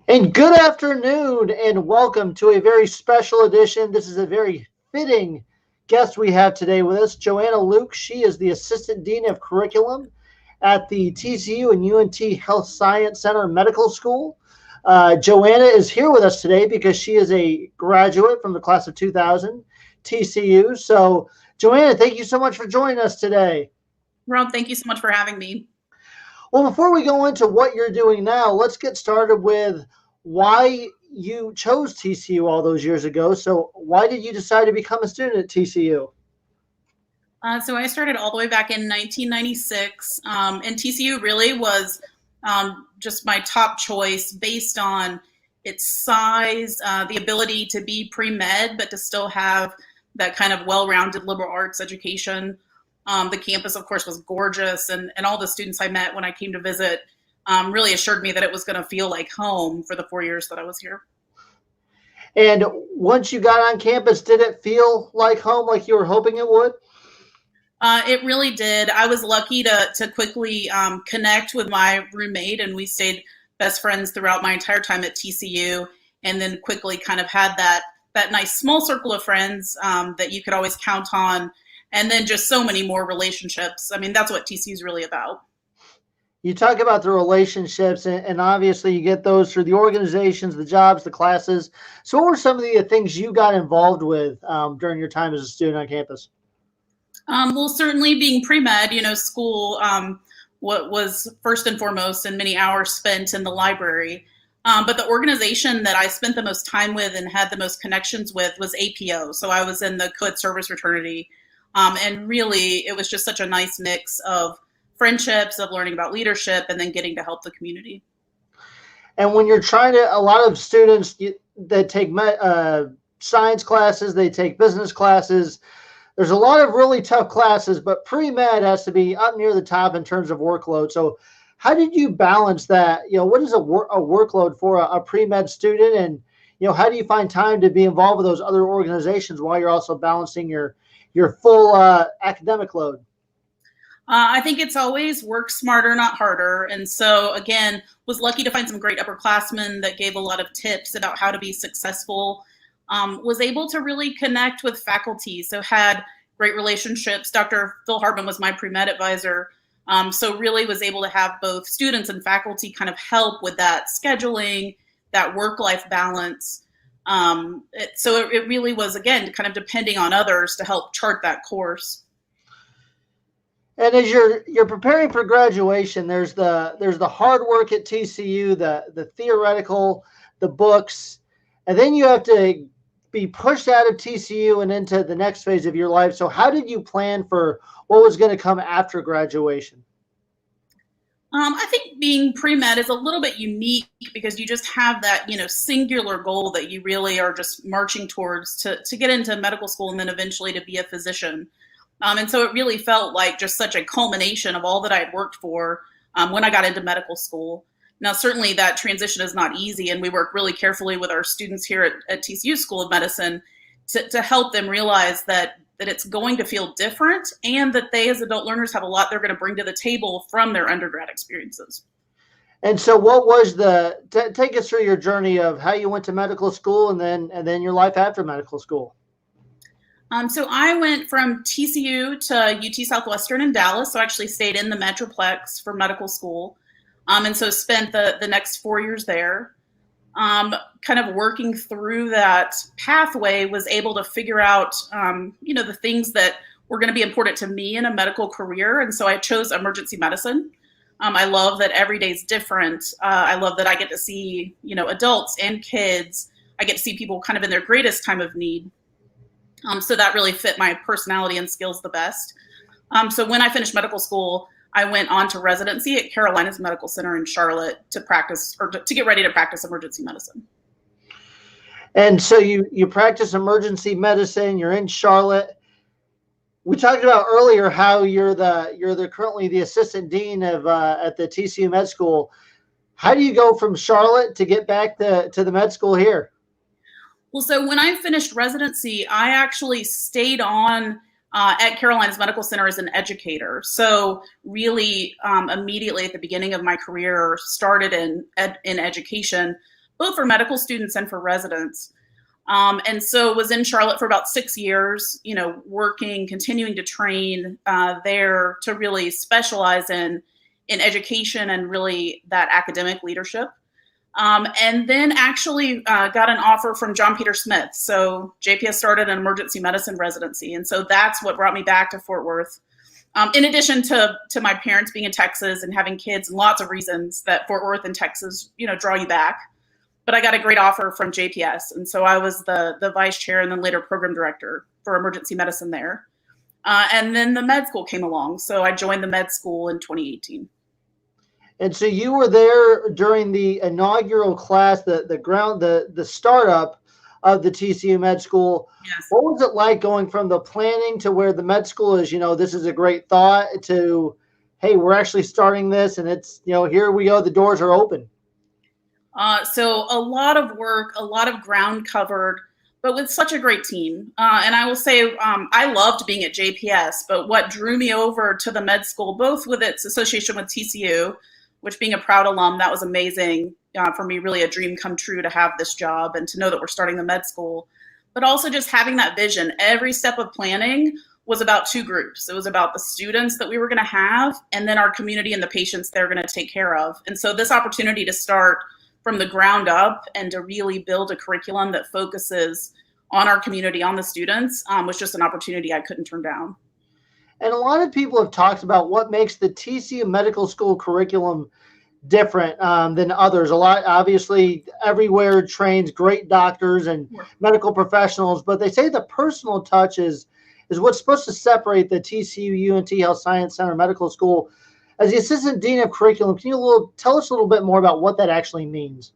And good afternoon, and welcome to a very special edition. This is a very fitting guest we have today with us, Anna Leuck. She is the Assistant Dean of Curriculum at the TCU and UNT Health Science Center Medical School. Joanna is here with us today because she is a graduate from the class of 2000 TCU. So, Joanna, thank you so much for joining us today. Rob, thank you so much for having me. Well, before we go into what you're doing now, let's get started with why you chose TCU all those years ago. So why did you decide to become a student at TCU? So I started all the way back in 1996, and TCU really was just my top choice based on its size, the ability to be pre-med, but to still have that kind of well-rounded liberal arts education. The campus, of course, was gorgeous, and all the students I met when I came to visit really assured me that it was going to feel like home for the 4 years that I was here. And once you got on campus, did it feel like home, like you were hoping it would? It really did. I was lucky to quickly connect with my roommate, and we stayed best friends throughout my entire time at TCU, and then quickly kind of had that nice small circle of friends that you could always count on, and then just so many more relationships. I mean, that's what TCU is really about. You talk about the relationships, and obviously you get those through the organizations, the jobs, the classes. So what were some of the things you got involved with during your time as a student on campus? Well, certainly being pre-med, school what was first and foremost, and many hours spent in the library. But the organization that I spent the most time with and had the most connections with was APO. So I was in the co-ed service fraternity. And really, it was just such a nice mix of friendships, of learning about leadership, and then getting to help the community. And when you're trying to, a lot of students that take science classes, they take business classes. There's a lot of really tough classes, but pre-med has to be up near the top in terms of workload. So how did you balance that? What is a workload for a pre-med student? And, how do you find time to be involved with those other organizations while you're also balancing your full academic load? I think it's always work smarter, not harder. And so, again, was lucky to find some great upperclassmen that gave a lot of tips about how to be successful. Was able to really connect with faculty, so had great relationships. Dr. Phil Hartman was my pre-med advisor, so really was able to have both students and faculty kind of help with that scheduling, that work-life balance. So it really was, again, kind of depending on others to help chart that course. And as you're preparing for graduation, there's the hard work at TCU, the theoretical, the books, and then you have to be pushed out of TCU and into the next phase of your life. So how did you plan for what was going to come after graduation? I think being pre-med is a little bit unique because you just have that, singular goal that you really are just marching towards to get into medical school and then eventually to be a physician. And so it really felt like just such a culmination of all that I had worked for when I got into medical school. Now, certainly that transition is not easy, and we work really carefully with our students here at TCU School of Medicine to help them realize that it's going to feel different and that they as adult learners have a lot they're going to bring to the table from their undergrad experiences. And so what was take us through your journey of how you went to medical school and then your life after medical school? So I went from TCU to UT Southwestern in Dallas. So I actually stayed in the Metroplex for medical school. And so spent the next 4 years there. Kind of working through that pathway, was able to figure out, the things that were going to be important to me in a medical career. And so I chose emergency medicine. I love that every day is different. I love that I get to see, adults and kids. I get to see people kind of in their greatest time of need. So that really fit my personality and skills the best. So when I finished medical school, I went on to residency at Carolinas Medical Center in Charlotte to practice, or to get ready to practice emergency medicine. And so you practice emergency medicine. You're in Charlotte. We talked about earlier how you're currently the assistant dean of at the TCU Med School. How do you go from Charlotte to get back to the med school here? Well, so when I finished residency, I actually stayed on at Carolinas Medical Center as an educator. So really immediately at the beginning of my career, started in education, both for medical students and for residents. And so was in Charlotte for about 6 years, working, continuing to train there to really specialize in education and really that academic leadership. And then actually got an offer from John Peter Smith. So JPS started an emergency medicine residency. And so that's what brought me back to Fort Worth. In addition to my parents being in Texas and having kids, and lots of reasons that Fort Worth and Texas, draw you back. But I got a great offer from JPS. And so I was the vice chair and then later program director for emergency medicine there. And then the med school came along. So I joined the med school in 2018. And so you were there during the inaugural class, the startup of the TCU Med School. Yes. What was it like going from the planning to where the med school is, this is a great thought, to, hey, we're actually starting this and it's, here we go, the doors are open? So a lot of work, a lot of ground covered, but with such a great team. And I will say I loved being at JPS, but what drew me over to the med school, both with its association with TCU, which being a proud alum, that was amazing for me, really a dream come true to have this job and to know that we're starting the med school, but also just having that vision. Every step of planning was about two groups. It was about the students that we were going to have, and then our community and the patients they're going to take care of. And so this opportunity to start from the ground up and to really build a curriculum that focuses on our community, on the students, was just an opportunity I couldn't turn down. And a lot of people have talked about what makes the TCU Medical School curriculum different than others. A lot, obviously, everywhere trains great doctors and medical professionals, but they say the personal touch is what's supposed to separate the TCU UNT Health Science Center Medical School. As the Assistant Dean of Curriculum, can you tell us a little bit more about what that actually means?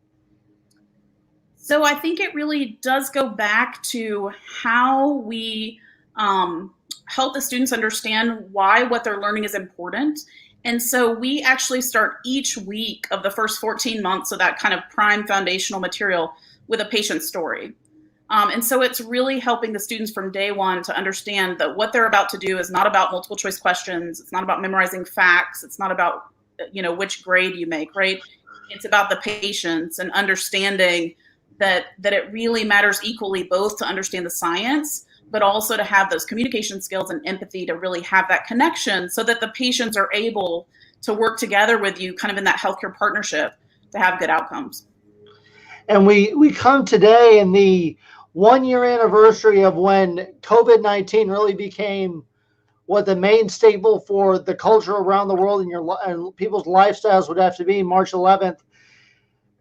So I think it really does go back to how we help the students understand why what they're learning is important. And so we actually start each week of the first 14 months of that kind of prime foundational material with a patient story. And so it's really helping the students from day one to understand that what they're about to do is not about multiple choice questions. It's not about memorizing facts. It's not about, which grade you make, right? It's about the patients and understanding that it really matters equally both to understand the science, but also to have those communication skills and empathy to really have that connection so that the patients are able to work together with you kind of in that healthcare partnership to have good outcomes. And we come today in the 1-year anniversary of when COVID-19 really became what the main staple for the culture around the world and people's lifestyles would have to be March 11th.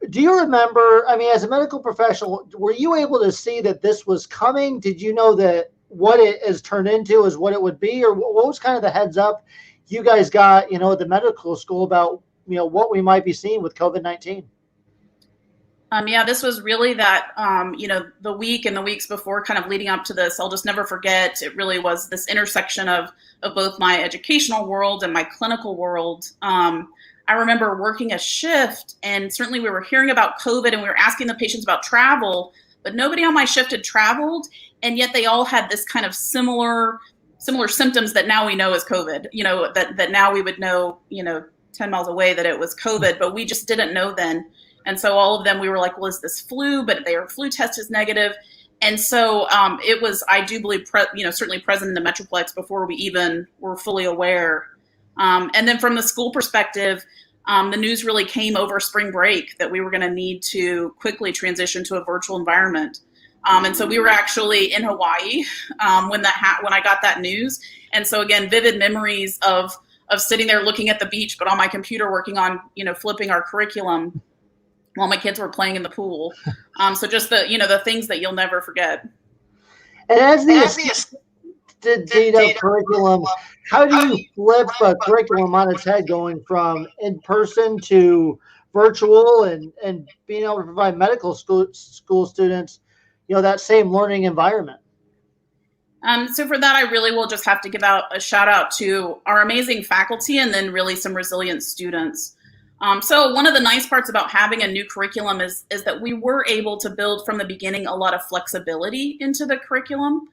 Do you remember, as a medical professional, were you able to see that this was coming? Did you know that what it has turned into is what it would be? Or what was kind of the heads up you guys got, at the medical school about, what we might be seeing with COVID-19? Yeah, this was really that, the week and the weeks before kind of leading up to this, I'll just never forget. It really was this intersection of both my educational world and my clinical world. I remember working a shift, and certainly we were hearing about COVID and we were asking the patients about travel, but nobody on my shift had traveled. And yet they all had this kind of similar symptoms that now we know is COVID, that now we would know, 10 miles away that it was COVID, but we just didn't know then. And so all of them, we were like, well, is this flu? But their flu test is negative. And so it was, I do believe, certainly present in the Metroplex before we even were fully aware. And then from the school perspective, the news really came over spring break that we were going to need to quickly transition to a virtual environment. And so we were actually in Hawaii when I got that news. And so again, vivid memories of sitting there looking at the beach, but on my computer working on, flipping our curriculum while my kids were playing in the pool. So just the things that you'll never forget. And as the data curriculum, how do you flip a curriculum on its head going from in person to virtual and being able to provide medical school students, that same learning environment? So for that, I really will just have to give out a shout out to our amazing faculty and then really some resilient students. So one of the nice parts about having a new curriculum is that we were able to build from the beginning a lot of flexibility into the curriculum.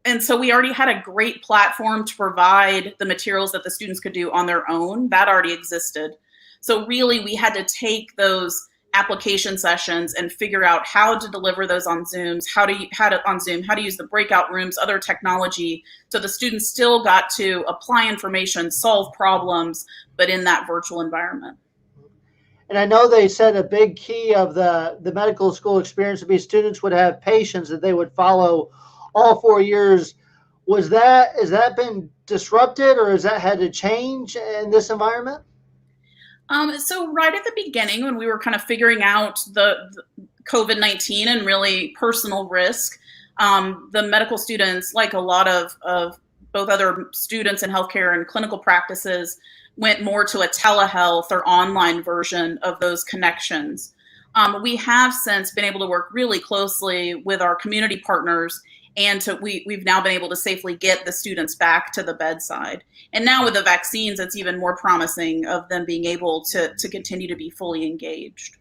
And so we already had a great platform to provide the materials that the students could do on their own. That already existed. So really we had to take those application sessions and figure out how to deliver those on Zooms, how to use the breakout rooms, other technology, so the students still got to apply information, solve problems, but in that virtual environment. And I know they said a big key of the medical school experience would be students would have patience, that they would follow all 4 years. Has that been disrupted, or has that had to change in this environment? So right at the beginning, when we were kind of figuring out the COVID-19 and really personal risk, the medical students, like a lot of both other students in healthcare and clinical practices, went more to a telehealth or online version of those connections. We have since been able to work really closely with our community partners, and we've now been able to safely get the students back to the bedside. And now with the vaccines, it's even more promising of them being able to continue to be fully engaged.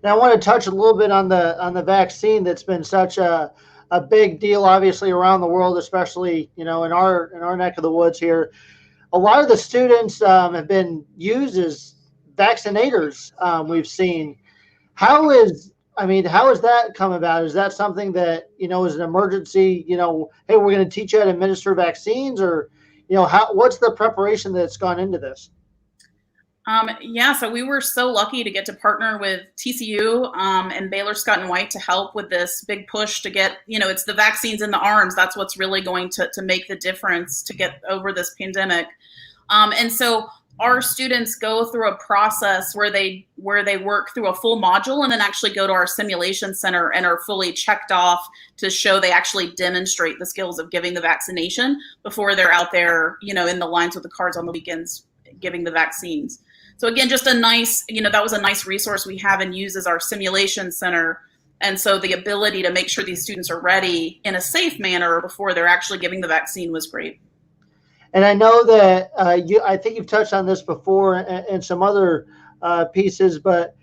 Now, I want to touch a little bit on the vaccine that's been such a big deal, obviously around the world, especially in our neck of the woods here. A lot of the students have been used as vaccinators. We've seen. How has that come about? Is that something that is an emergency? Hey, we're going to teach you how to administer vaccines, or what's the preparation that's gone into this? Yeah, so we were so lucky to get to partner with TCU and Baylor Scott and White to help with this big push to get, it's the vaccines in the arms. That's what's really going to make the difference to get over this pandemic. And so our students go through a process where they work through a full module and then actually go to our simulation center and are fully checked off to show they actually demonstrate the skills of giving the vaccination before they're out there, in the lines with the cards on the weekends giving the vaccines. So again, just a nice, that was a nice resource we have and use as our simulation center. And so the ability to make sure these students are ready in a safe manner before they're actually giving the vaccine was great. And I know that I think you've touched on this before and some other pieces, but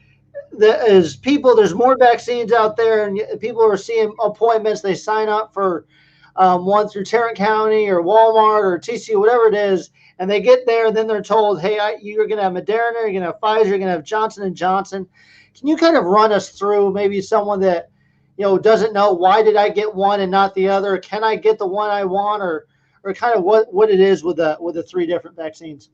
there's more vaccines out there, and people are seeing appointments. They sign up for one through Tarrant County or Walmart or TCU, whatever it is, and they get there, and then they're told, hey, you're going to have Moderna, you're going to have Pfizer, you're going to have Johnson & Johnson. Can you kind of run us through maybe someone that doesn't know, why did I get one and not the other? Can I get the one I want, or kind of what it is with the three different vaccines?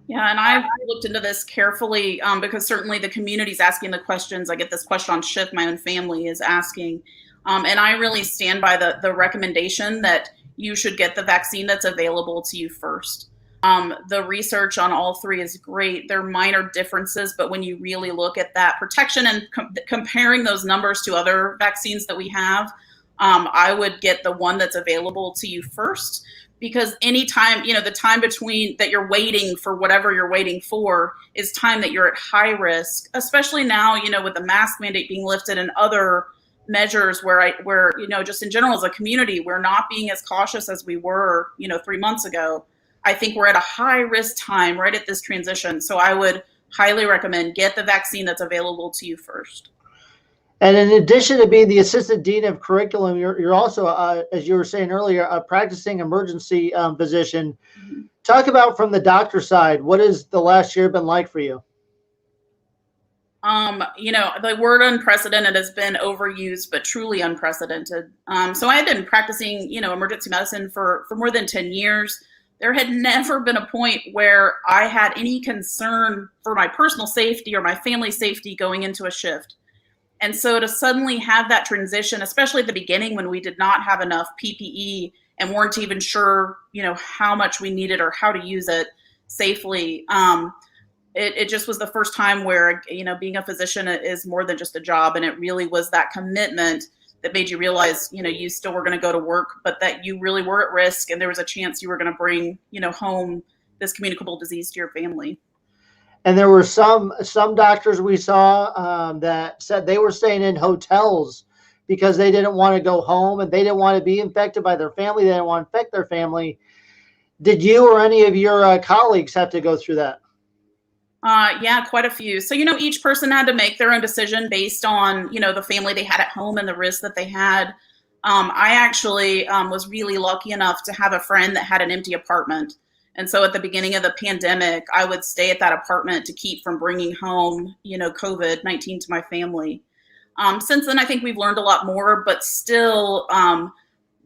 Yeah, and I've looked into this carefully because certainly the community's asking the questions. I get this question on shift, my own family is asking. And I really stand by the recommendation that you should get the vaccine that's available to you first. The research on all three is great. There are minor differences, but when you really look at that protection and comparing those numbers to other vaccines that we have, I would get the one that's available to you first, because anytime, the time between that you're waiting for whatever you're waiting for is time that you're at high risk, especially now, with the mask mandate being lifted and other measures where just in general as a community, we're not being as cautious as we were, 3 months ago. I think we're at a high risk time right at this transition. So I would highly recommend get the vaccine that's available to you first. And in addition to being the assistant dean of curriculum, you're also, as you were saying earlier, a practicing emergency physician. Mm-hmm. Talk about from the doctor side, what has the last year been like for you? The word unprecedented has been overused, but truly unprecedented. So I had been practicing, emergency medicine for more than 10 years. There had never been a point where I had any concern for my personal safety or my family's safety going into a shift. And so to suddenly have that transition, especially at the beginning when we did not have enough PPE and weren't even sure, how much we needed or how to use it safely, it just was the first time where, being a physician is more than just a job. And it really was that commitment that made you realize, you still were going to go to work, but that you really were at risk and there was a chance you were going to bring, home this communicable disease to your family. And there were some doctors we saw that said they were staying in hotels because they didn't want to go home and they didn't want to be infected by their family. They didn't want to infect their family. Did you or any of your colleagues have to go through that? Yeah, quite a few. So, each person had to make their own decision based on, the family they had at home and the risks that they had. I actually was really lucky enough to have a friend that had an empty apartment. And so at the beginning of the pandemic, I would stay at that apartment to keep from bringing home, COVID-19 to my family. Since then, I think we've learned a lot more, but still,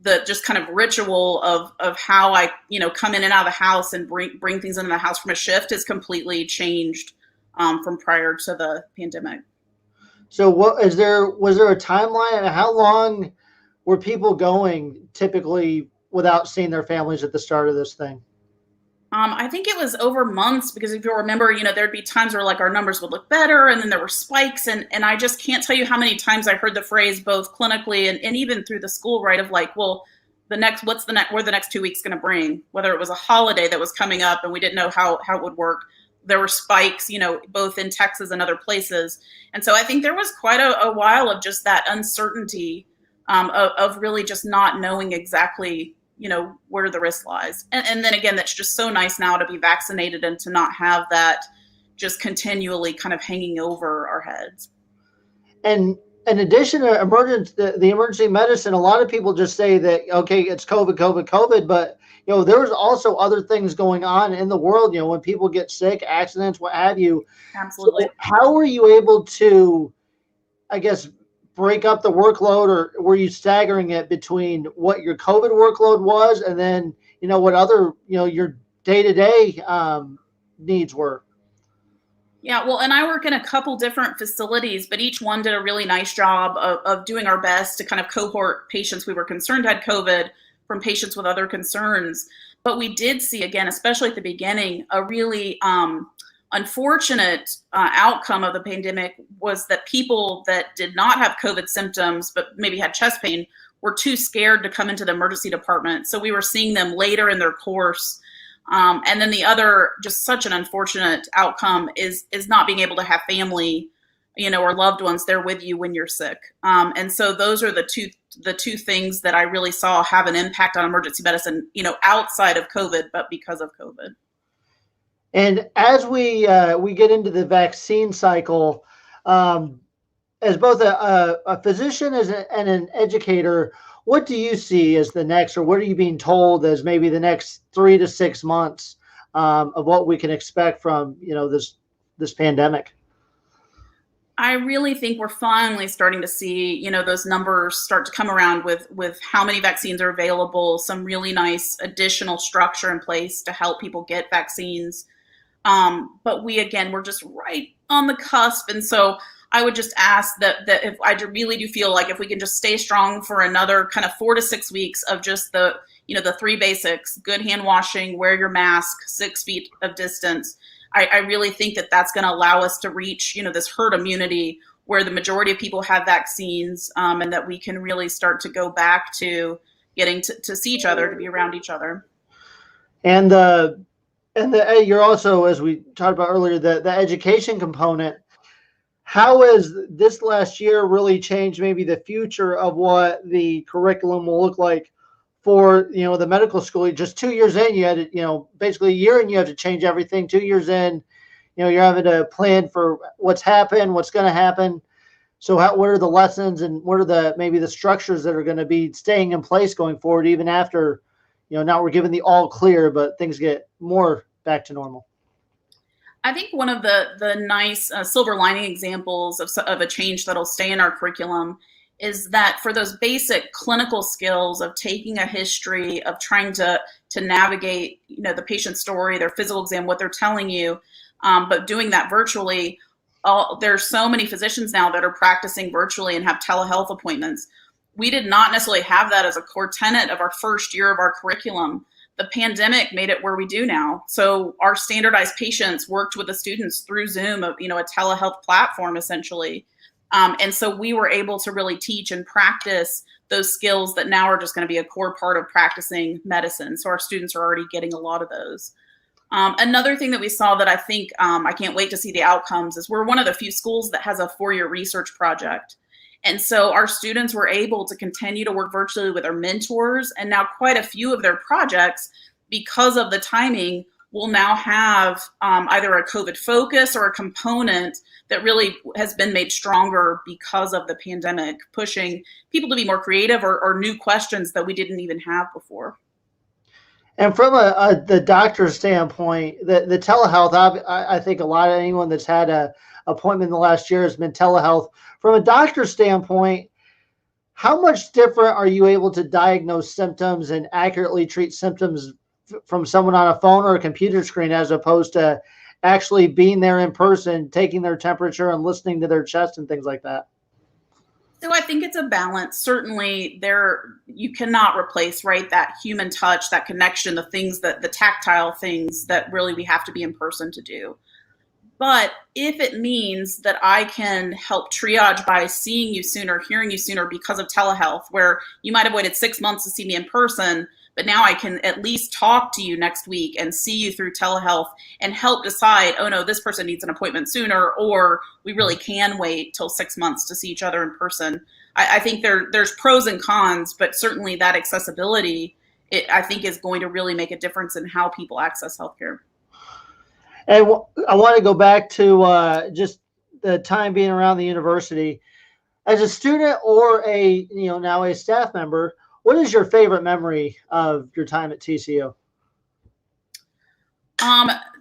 the just kind of ritual of how I, come in and out of the house and bring things into the house from a shift has completely changed from prior to the pandemic. So was there a timeline, and how long were people going typically without seeing their families at the start of this thing? I think it was over months, because if you remember, there'd be times where like our numbers would look better, and then there were spikes, and I just can't tell you how many times I heard the phrase, both clinically and even through the school, right, of like, well, where the next 2 weeks going to bring, whether it was a holiday that was coming up and we didn't know how it would work. There were spikes, both in Texas and other places. And so I think there was quite a while of just that uncertainty, of really just not knowing exactly, where the risk lies. And then again, that's just so nice now to be vaccinated and to not have that just continually kind of hanging over our heads. And in addition to the emergency medicine, a lot of people just say that, okay, it's COVID, but there was also other things going on in the world, when people get sick, accidents, what have you. Absolutely. So how were you able to, I guess, break up the workload, or were you staggering it between what your COVID workload was and then, what other, your day-to-day needs were? Yeah, well, and I work in a couple different facilities, but each one did a really nice job of doing our best to kind of cohort patients we were concerned had COVID from patients with other concerns. But we did see, again, especially at the beginning, a really unfortunate outcome of the pandemic was that people that did not have COVID symptoms, but maybe had chest pain, were too scared to come into the emergency department. So we were seeing them later in their course. And then the other, just such an unfortunate outcome is not being able to have family, or loved ones there with you when you're sick. And so those are the two things that I really saw have an impact on emergency medicine, outside of COVID, but because of COVID. And as we get into the vaccine cycle, as both a physician and an educator, what do you see as the next, or what are you being told as maybe the next 3 to 6 months of what we can expect from this pandemic? I really think we're finally starting to see, those numbers start to come around with how many vaccines are available, some really nice additional structure in place to help people get vaccines. But we're just right on the cusp. And so I would just ask that if I really do feel like if we can just stay strong for another kind of 4 to 6 weeks of just the 3 basics, good hand washing, wear your mask, 6 feet of distance, I really think that that's going to allow us to reach, this herd immunity where the majority of people have vaccines, and that we can really start to go back to getting to see each other, to be around each other. And you're also, as we talked about earlier, the education component. How has this last year really changed maybe the future of what the curriculum will look like for, the medical school? Just 2 years in, you had to, basically a year in, you have to change everything. 2 years in, you're having to plan for what's happened, what's going to happen. So what are the lessons, and what are maybe the structures that are going to be staying in place going forward, even after, now we're given the all clear, but things get more back to normal? I think one of the nice silver lining examples of a change that'll stay in our curriculum is that for those basic clinical skills of taking a history, of trying to navigate, the patient's story, their physical exam, what they're telling you, but doing that virtually. There's so many physicians now that are practicing virtually and have telehealth appointments. We did not necessarily have that as a core tenet of our first year of our curriculum. The pandemic made it where we do now. So our standardized patients worked with the students through Zoom, a telehealth platform essentially. And so we were able to really teach and practice those skills that now are just going to be a core part of practicing medicine. So our students are already getting a lot of those. Another thing that we saw that I think I can't wait to see the outcomes is we're one of the few schools that has a 4-year research project. And so our students were able to continue to work virtually with their mentors, and now quite a few of their projects, because of the timing, will now have either a COVID focus or a component that really has been made stronger because of the pandemic, pushing people to be more creative or new questions that we didn't even have before. And from the doctor's standpoint, the telehealth, I think a lot of anyone that's had a appointment in the last year has been telehealth. From a doctor's standpoint, how much different are you able to diagnose symptoms and accurately treat symptoms from someone on a phone or a computer screen as opposed to actually being there in person, taking their temperature and listening to their chest and things like that? So I think it's a balance. Certainly you cannot replace, right, that human touch, that connection, the things that the tactile things that really we have to be in person to do. But if it means that I can help triage by seeing you sooner, hearing you sooner because of telehealth, where you might have waited 6 months to see me in person, but now I can at least talk to you next week and see you through telehealth and help decide, oh no, this person needs an appointment sooner, or we really can wait till 6 months to see each other in person. I think there's pros and cons, but certainly that accessibility, I think, is going to really make a difference in how people access healthcare. And I want to go back to just the time being around the university. As a student or now a staff member, what is your favorite memory of your time at TCU?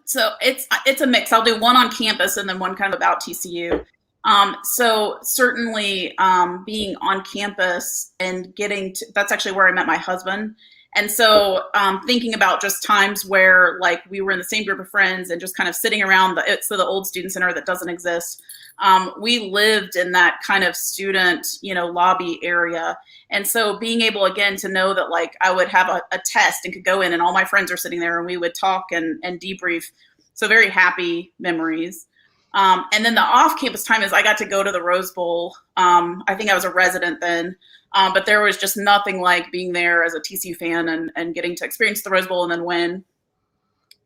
So it's a mix. I'll do one on campus and then one kind of about TCU. So certainly being on campus and that's actually where I met my husband. And so thinking about just times where like we were in the same group of friends and just kind of sitting around the old student center that doesn't exist. We lived in that kind of student, lobby area. And so being able again to know that like I would have a test and could go in and all my friends are sitting there and we would talk and debrief. So very happy memories. And then the off-campus time is I got to go to the Rose Bowl. I think I was a resident then. But there was just nothing like being there as a TCU fan and getting to experience the Rose Bowl and then win.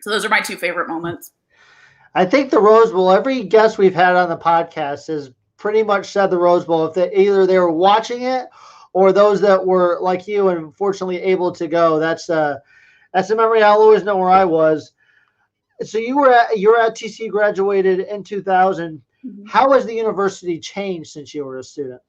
So those are my two favorite moments. I think the Rose Bowl, every guest we've had on the podcast has pretty much said the Rose Bowl. If either they were watching it or those that were like you and unfortunately able to go, that's a memory I'll always know where I was. So you were at TCU, graduated in 2000. Mm-hmm. How has the university changed since you were a student?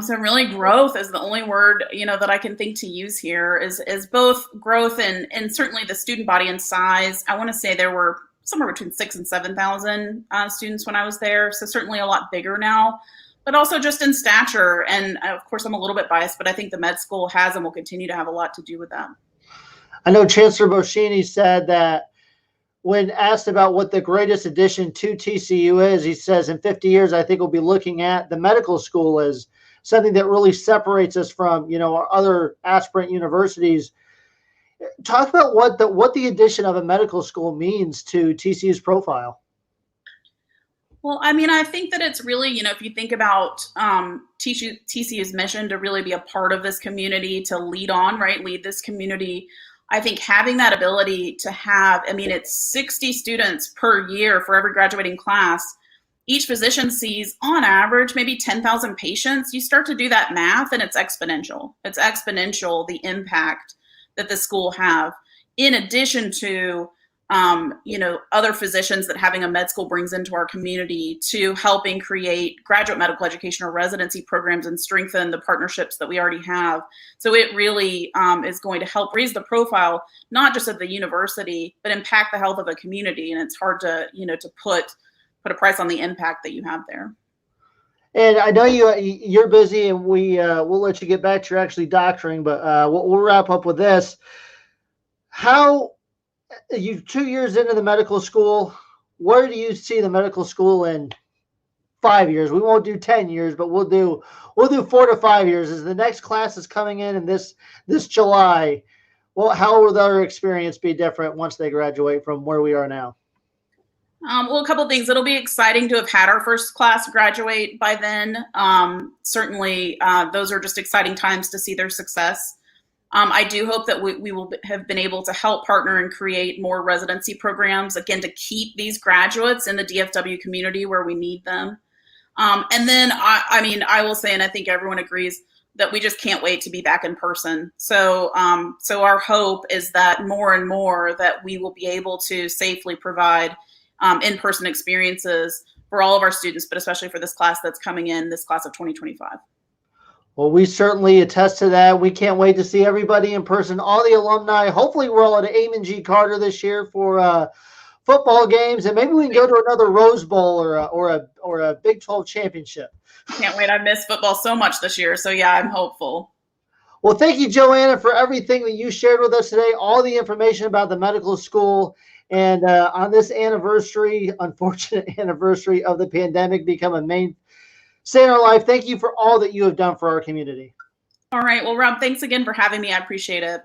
So really growth is the only word, that I can think to use here is both growth and certainly the student body and size. I want to say there were somewhere between 6,000 and 7,000 students when I was there. So certainly a lot bigger now, but also just in stature. And of course, I'm a little bit biased, but I think the med school has and will continue to have a lot to do with that. I know Chancellor Boschini said that when asked about what the greatest addition to TCU is, he says in 50 years, I think we'll be looking at the medical school as something that really separates us from, our other aspirant universities. Talk about what the addition of a medical school means to TCU's profile. Well, I mean, I think that it's really, if you think about TCU's mission to really be a part of this community, to lead this community, I think having that ability to have, it's 60 students per year for every graduating class. Each physician sees, on average, maybe 10,000 patients. You start to do that math, and it's exponential. It's exponential, the impact that the school have, in addition to, other physicians that having a med school brings into our community, to helping create graduate medical education or residency programs and strengthen the partnerships that we already have. So it really is going to help raise the profile, not just of the university, but impact the health of a community. And it's hard to, to put a price on the impact that you have there. And I know you're busy, and we'll let you get back to your actually doctoring, but we'll wrap up with this. How you 2 years into the medical school, where do you see the medical school in 5 years? We won't do 10 years, but we'll do 4 to 5 years. As the next class is coming in this July, well, how will their experience be different once they graduate from where we are now? Well, a couple of things. It'll be exciting to have had our first class graduate by then. Certainly, those are just exciting times to see their success. I do hope that we will have been able to help partner and create more residency programs, again, to keep these graduates in the DFW community where we need them. And then, I will say, and I think everyone agrees, that we just can't wait to be back in person. So our hope is that more and more that we will be able to safely provide in-person experiences for all of our students, but especially for this class that's coming in, this class of 2025. Well, we certainly attest to that. We can't wait to see everybody in person, all the alumni. Hopefully, we're all at Amon G. Carter this year for football games, and maybe we can go to another Rose Bowl or a Big 12 championship. Can't wait. I missed football so much this year. So, yeah, I'm hopeful. Well, thank you, Joanna, for everything that you shared with us today, all the information about the medical school, and on this anniversary, unfortunate anniversary of the pandemic, become a mainstay in our life. Thank you for all that you have done for our community. All right. Well, Rob, thanks again for having me. I appreciate it.